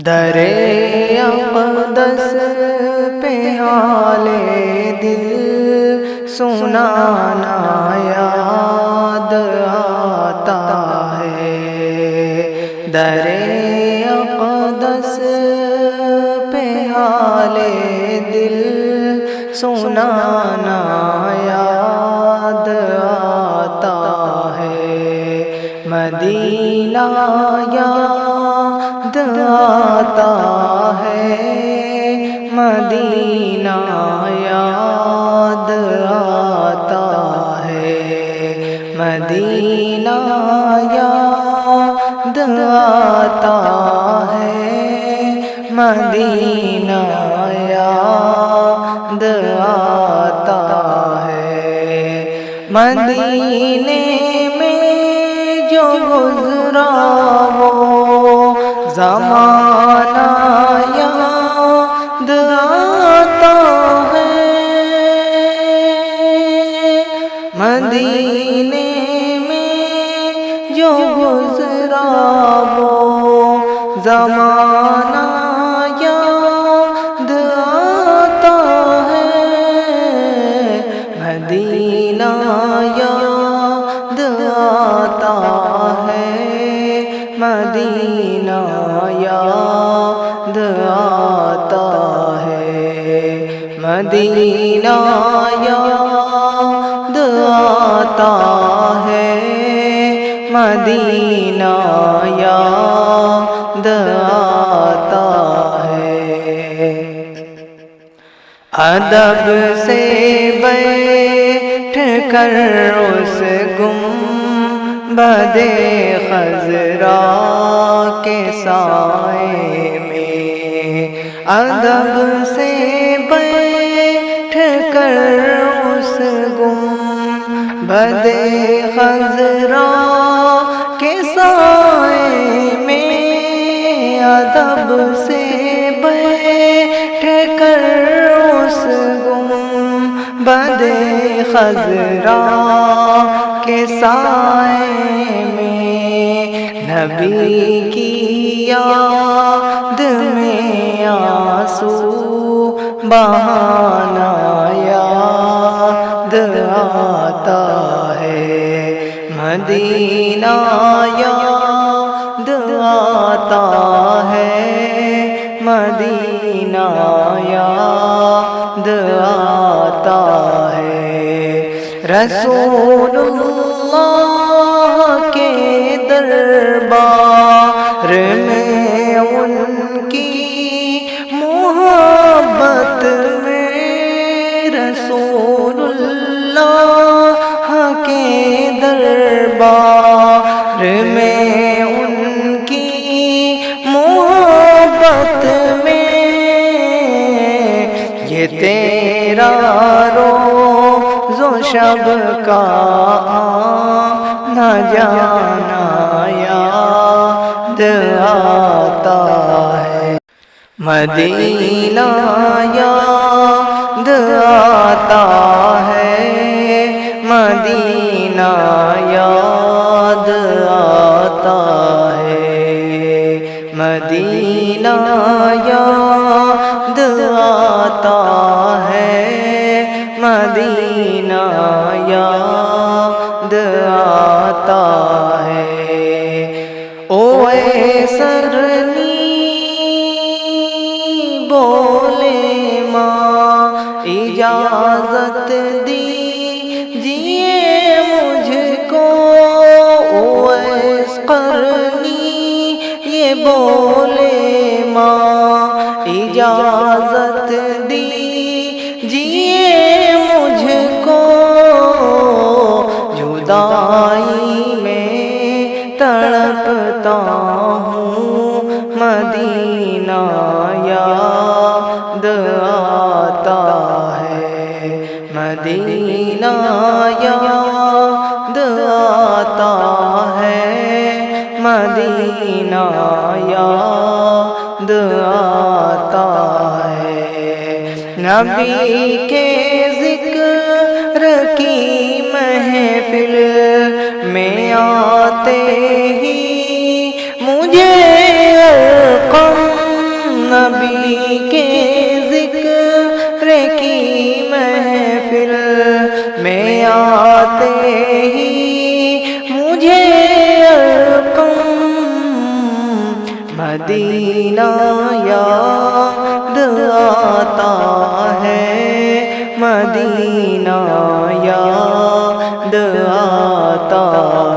درِ اقدس پہ حالِ دل سنانا یاد آتا ہے۔ درِ اقدس پہ حالِ دل سنانا یاد آتا ہے۔ مدینہ یاد آتا ہے، مدینہ یاد آتا ہے، مدینہ یاد آتا ہے، مدینہ یاد آتا ہے۔ مدینے میں جو گزرا وہ زمانہ یاد آتا ہے، مدینے میں جو گزرا وہ زمانہ یاد آتا ہے، مدینہ یاد آتا ہے، مدینہ یاد آتا ہے، مدینہ یاد آتا ہے، مدینہ یاد آتا ہے۔ ادب سے بیٹھ کر اس گنبدِ خضرا کے سائے میں، ادب سے بیٹھ کر اس گنبدِ خضرا کے سائے میں، ادب سے بیٹھ کر اس گنبدِ خضرا کے سائے میں، نبی کی یاد میں آنسو بہانا یاد آتا ہے، مدینہ یاد آتا ہے، مدینہ یاد آتا ہے۔ رسول اللہ کے دربار میں ان کی محبت میں، رسول اللہ کے دربار میں ان کی محبت میں، یہ تیرا روز و شب کا آنا جانا یاد آتا ہے، مدینہ یاد آتا ہے، مدینہ یاد آتا ہے، مدینہ یاد آتا ہے، مدینہ یاد آتا ہے۔ اوے سرنی بولے ماں اجازت دیجیے مجھ کو، اویس قرنی یہ بولے ماں اجازت دیجیے مجھ کو، جدائی میں تڑپتا ہوں، مدینہ یاد آتا ہے، مدینہ یاد آتا ہے، مدینہ یاد آتا ہے۔ نبی کے ذکر کی محفل میں آتے ہی مجھے ارقم مدینہ یاد آتا ہے، مدینہ یاد آتا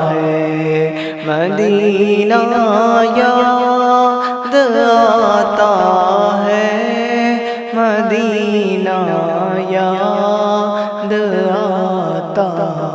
ہے، مدینہ یاد آتا ہے، مدینہ یاد آتا